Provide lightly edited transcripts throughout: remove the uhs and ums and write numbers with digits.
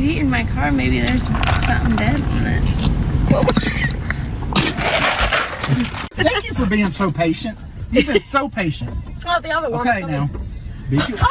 heat in my car, maybe there's something dead on it. Thank you for being so patient. You've been so patient. Oh, the other one. Okay, now. Be careful.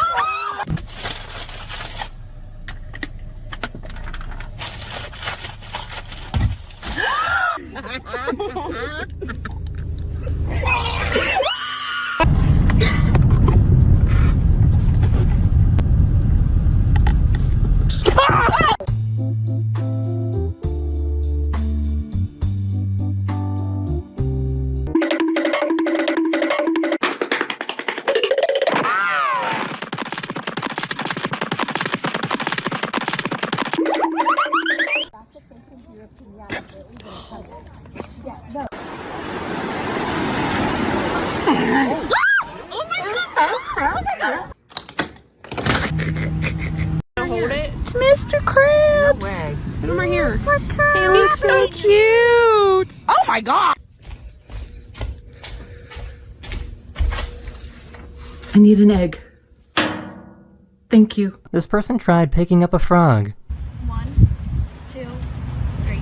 Hold it. It's Mr. Krabs. No way. Put him right here. He looks so cute. Oh my god! I need an egg. Thank you. This person tried picking up a frog. 1, 2, 3.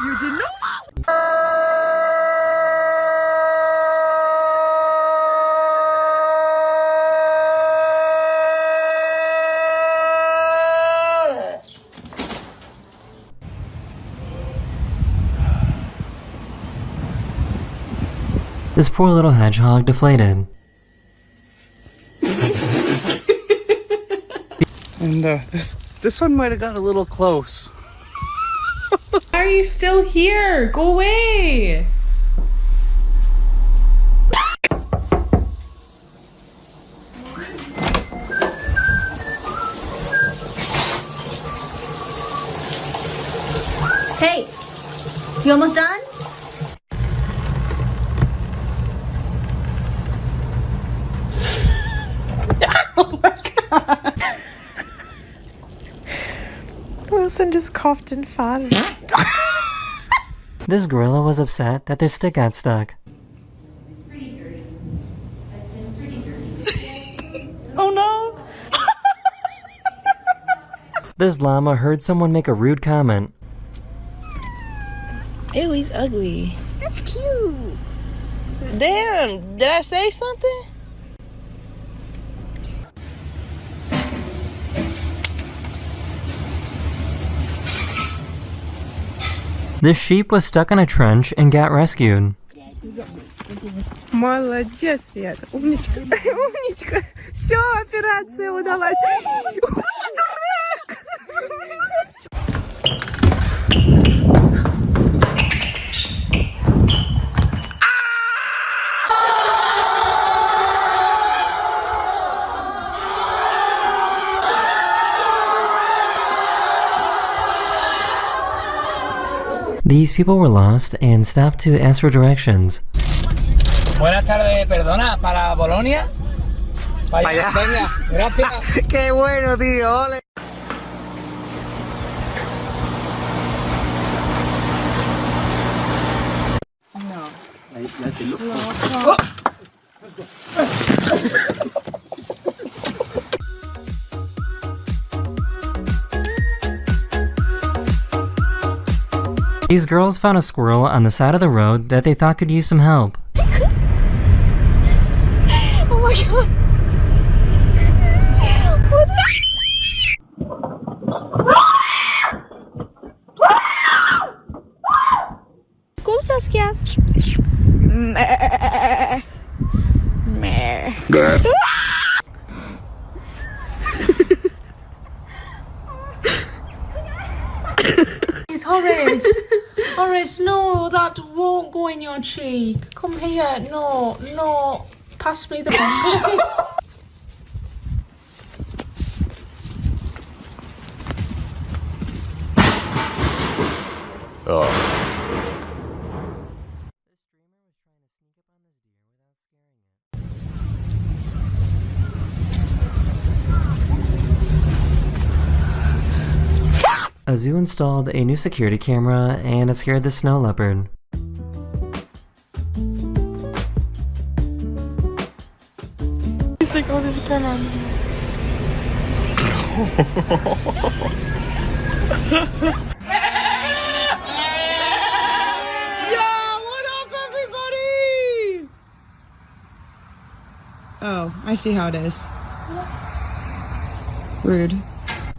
You did not. This poor little hedgehog deflated. And this one might have got a little close. Why are you still here? Go away. Hey, you almost done? Wilson just coughed and farted. This gorilla was upset that their stick got stuck. Oh no. This llama heard someone make a rude comment. Ew, he's ugly. That's cute. Damn, did I say something? This sheep was stuck in a trench and got rescued. Молодец, Света. Умничка. Умничка. Все, операция удалась. Дурак! These people were lost and stopped to ask for directions. Buenas tardes, perdona, para Bolonia. Para allá. Venga, gracias. Qué bueno, tío. Ole. These girls found a squirrel on the side of the road that they thought could use some help. Oh my god. What the... Go, Saskia. Meh. Meh. It's Horace. Horace, no, that won't go in your cheek. Come here. No, no. Pass me the bottle. A zoo installed a new security camera and it scared the snow leopard. He's like, oh, there's a camera on. What up, everybody? Oh, I see how it is. Rude.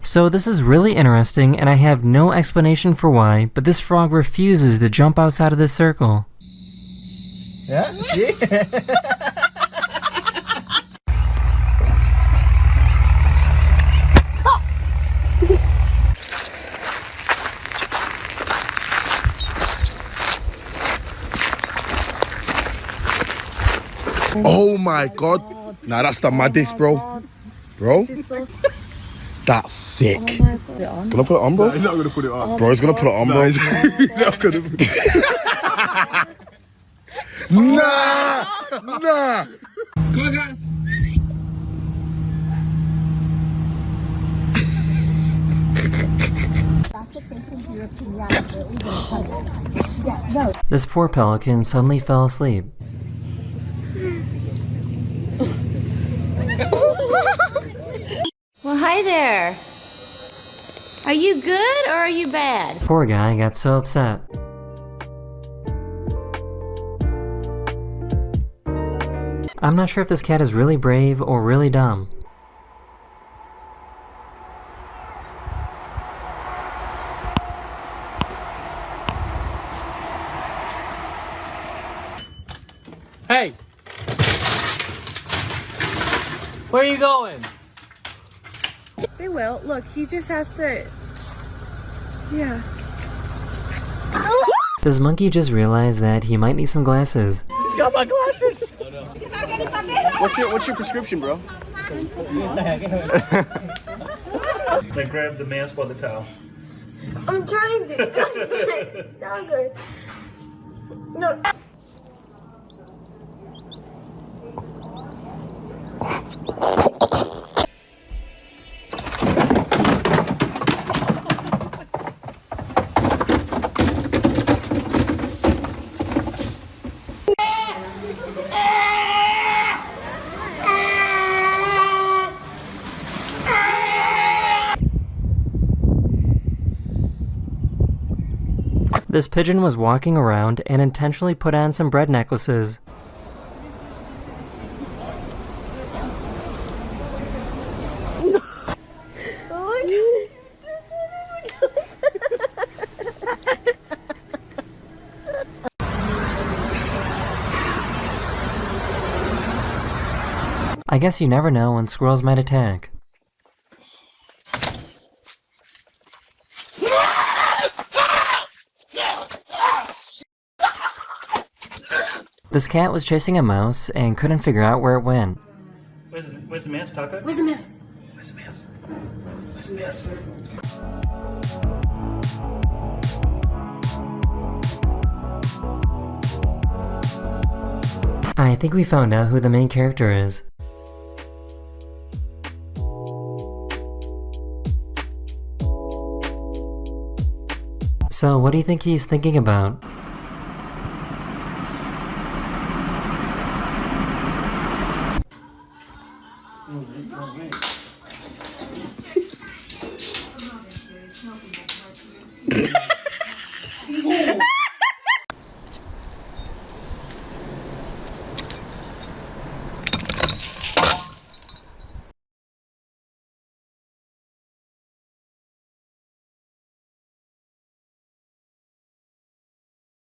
So this is really interesting, and I have no explanation for why, but this frog refuses to jump outside of this circle. Yeah, sí. Oh my god. Nah, that's the maddest, bro. Bro? That's sick. Gonna put it on, bro? He's not gonna put it on. Bro, he's gonna put it on, bro. He's not gonna put it Nah! Nah! Come on, guys. This poor pelican suddenly fell asleep. Well, hi there. Are you good or are you bad? Poor guy got so upset. I'm not sure if this cat is really brave or really dumb. Hey! Where are you going? They will. Look, he just has to... Yeah. This monkey just realized that he might need some glasses. He's got my glasses. What's your prescription, bro? Then grab the mask by the towel. I'm trying to. Not good. No. This pigeon was walking around and intentionally put on some bread necklaces. I guess you never know when squirrels might attack. This cat was chasing a mouse and couldn't figure out where it went. Where's the mouse, Taco? Where's the mouse? Where's the mouse? Where's the mouse? I think we found out who the main character is. So what do you think he's thinking about?